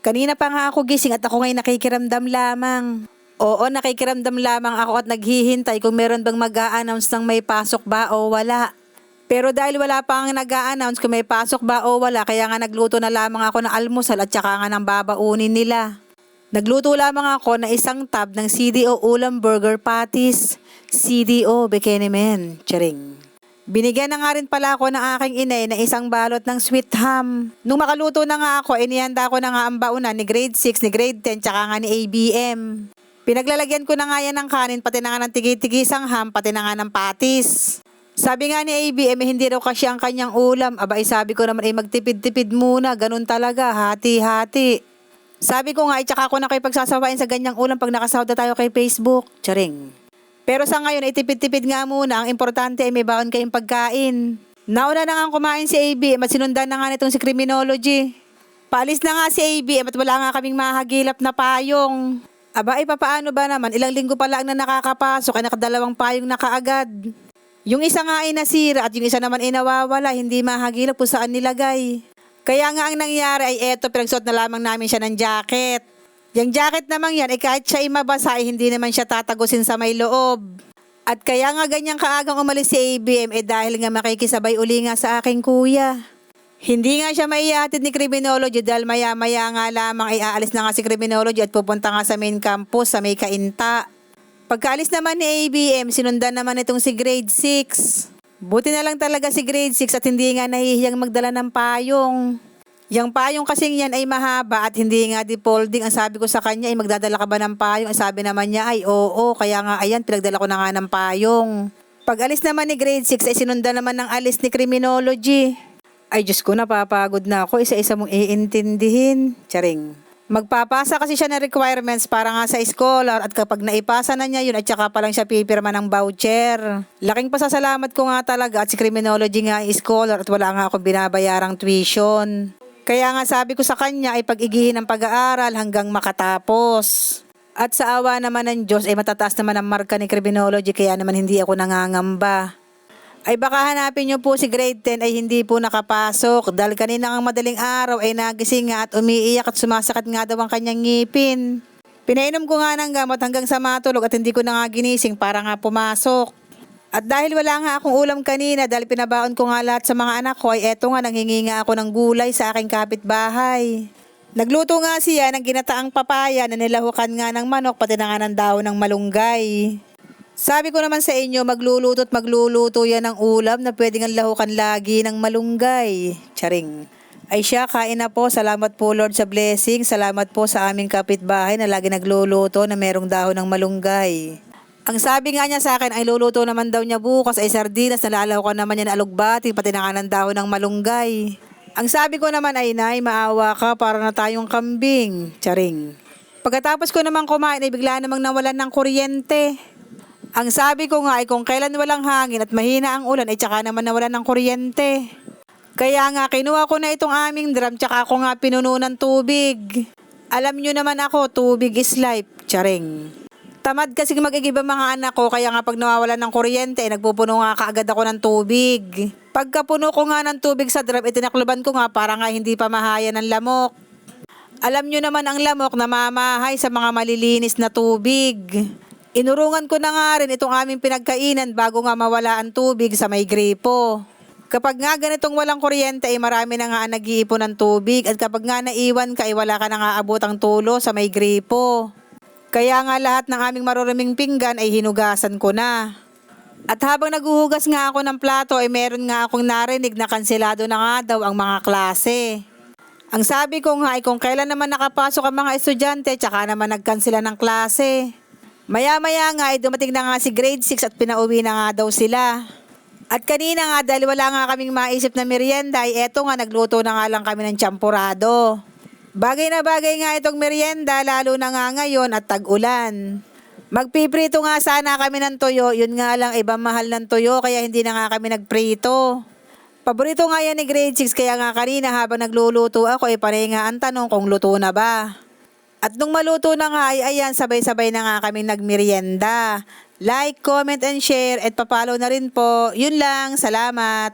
Kanina pa nga ako gising at ako ngayon nakikiramdam lamang. Oo, nakikiramdam lamang ako at naghihintay kung meron bang mag-a-announce ng may pasok ba o wala. Pero dahil wala pa ang nag-a-announce kung may pasok ba o wala, kaya nga nagluto na lamang ako ng almusal at saka nga ng babaunin nila. Nagluto lamang ako na isang tab ng CDO ulam burger patties. CDO Bekenemen, charing. Binigyan na nga rin pala ako ng aking inay na isang balot ng sweet ham. Nung makaluto na nga ako, inihanda ko na nga ang baunan ni grade 6, ni grade 10, tsaka nga ni ABM. Pinaglalagyan ko na nga yan ng kanin, pati na nga ng tigi-tigisang ham, pati na nga ng patis. Sabi nga ni ABM, hindi raw kasi ang kanyang ulam. Aba, sabi ko naman, magtipid-tipid muna, ganun talaga, hati-hati. Sabi ko nga, tsaka ako na kayo pagsasawain sa ganyang ulam pag nakasahod na tayo kay Facebook. Charing. Pero sa ngayon, tipid-tipid nga muna. Ang importante ay may baon kayong pagkain. Nauna na nga kumain si ABM at sinundan na nga nitong si Criminology. Paalis na nga si ABM at wala nga kaming mahagilap na payong. Aba, papaano ba naman? Ilang linggo pa lang na nakakapasok ay nakadalawang payong na kaagad. Yung isa nga ay nasira at yung isa naman ay nawawala, hindi mahagilap kung saan nilagay. Kaya nga ang nangyari ay pinagsuot na lamang namin siya ng jacket. Yung jacket namang yan, kahit siya ay mabasa, hindi naman siya tatagusin sa may loob. At kaya nga ganyang kaagang umalis si ABM, dahil nga makikisabay uli nga sa aking kuya. Hindi nga siya maihatid ni Criminology dahil maya-maya nga lamang ay aalis na nga si Criminology at pupunta nga sa main campus sa may Kainta. Pagkaalis naman ni ABM, sinundan naman itong si grade 6. Buti na lang talaga si grade 6 at hindi nga nahihiyang magdala ng payong. Yang payong kasing yan ay mahaba at hindi nga di-folding. Ang sabi ko sa kanya ay magdadala ka ba ng payong? Ang sabi naman niya ay oo, kaya nga ayan, pinagdala ko na nga ng payong. Pag alis naman ni grade 6 ay sinundan naman ng alis ni Criminology. Ay Diyos ko, napapagod na ako, isa-isa mong iintindihin. Charing. Magpapasa kasi siya ng requirements para nga sa scholar at kapag naipasa na niya yun at saka pa lang siya pipirma ng voucher. Laking pasasalamat ko nga talaga at si Criminology nga ay scholar at wala nga akong binabayarang tuition. Kaya nga sabi ko sa kanya ay pag-igihin ang pag-aaral hanggang makatapos. At sa awa naman ng Diyos ay matataas naman ang marka ni Criminology kaya naman hindi ako nangangamba. Ay baka hanapin niyo po si grade 10 ay hindi po nakapasok dahil kanina ang madaling araw ay nagising nga at umiiyak at sumasakit nga daw ang kanyang ngipin. Pinainom ko nga ng gamot hanggang sa matulog at hindi ko na nga ginising para nga pumasok. At dahil wala nga akong ulam kanina dahil pinabaon ko nga lahat sa mga anak ko ay eto nga nanghingi nga ako ng gulay sa aking kapitbahay. Nagluto nga siya ng ginataang papaya na nilahukan nga ng manok pati na nga ng daon ng malunggay. Sabi ko naman sa inyo magluluto yan ng ulam na pwede nga lahukan lagi ng malunggay. Charing. Ay siya, kain na po. Salamat po Lord sa blessing. Salamat po sa aming kapitbahay na lagi nagluluto na merong dahon ng malunggay. Ang sabi nga niya sa akin ay luluto naman daw niya bukas ay sardinas na lalahukan naman niya ng alugbati pati na nga ng dahon ng malunggay. Ang sabi ko naman ay nay, maawa ka para na tayong kambing. Charing. Pagkatapos ko naman kumain ay bigla namang nawalan ng kuryente. Ang sabi ko nga ay kung kailan walang hangin at mahina ang ulan ay tsaka naman nawalan ng kuryente. Kaya nga kinuha ko na itong aming drum tsaka ako nga pinuno ng tubig. Alam nyo naman ako, tubig is life. Charing. Tamad kasi mag-igiba mga anak ko kaya nga pag nawawalan ng kuryente nagpupuno nga kaagad ako ng tubig. Pagkapuno ko nga ng tubig sa drum itinakluban ko nga para nga hindi pa mahaya ng lamok. Alam nyo naman ang lamok na mamahay sa mga malilinis na tubig. Inurungan ko na nga rin itong aming pinagkainan bago nga mawala ang tubig sa may gripo. Kapag nga ganitong walang kuryente ay marami na nga nag-iipon ng tubig at kapag nga naiwan ka ay wala ka na nga abotang tulo sa may gripo. Kaya nga lahat ng aming maruruming pinggan ay hinugasan ko na. At habang naguhugas nga ako ng plato ay meron nga akong narinig na kanselado na nga daw ang mga klase. Ang sabi ko nga ay kung kailan naman nakapasok ang mga estudyante tsaka naman nagkansela ng klase. Maya-maya nga ay dumating na nga si grade 6 at pinauwi na nga daw sila. At kanina nga dahil wala nga kaming maisip na merienda ay eto nga nagluto na nga lang kami ng champurado. Bagay na bagay nga itong merienda lalo na nga ngayon at tag-ulan. Magpiprito nga sana kami ng tuyo, yun nga lang ibang mahal ng tuyo kaya hindi na nga kami nagprito. Paborito nga yan ni grade 6 kaya nga kanina habang nagluluto ako ay panay nga ang tanong kung luto na ba. At nung maluto na nga ay ayan sabay-sabay na nga kami nagmerienda. Like, comment and share at papalo na rin po. Yun lang, salamat.